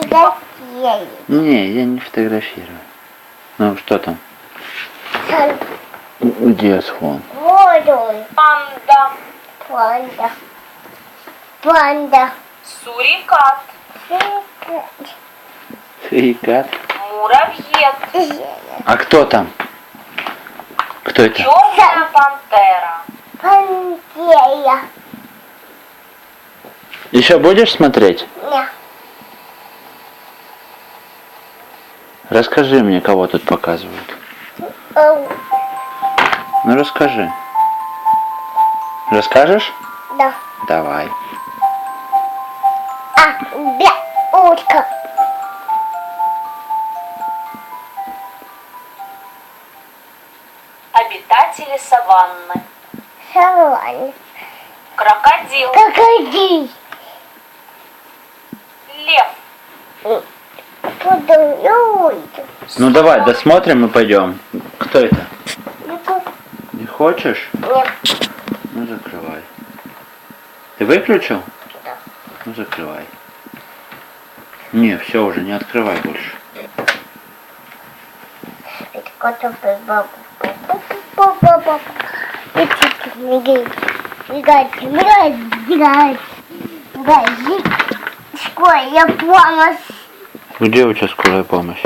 фотографируешь. Не, я не фотографирую. Ну, что там? Где слон? Вот он. Панда. Панда. Панда. Сурикат. Сурикат. Муравьед. А кто там? Кто это? Черная пантера. Пантея. Еще будешь смотреть? Не. Расскажи мне, кого тут показывают. Ну расскажи. Расскажешь? Да. Давай. Утка. Обитатели саванны. Саванна. Крокодил. Крокодил. Лев. Подумай. Ну давай, досмотрим и пойдем. Кто это? Не хочешь? Нет. Ну закрывай. Ты выключил? Да. Ну закрывай. Не, все уже, не открывай больше. Это котопы бабу. Папа. Мигать. Скорая помощь. Где у тебя скорая помощь?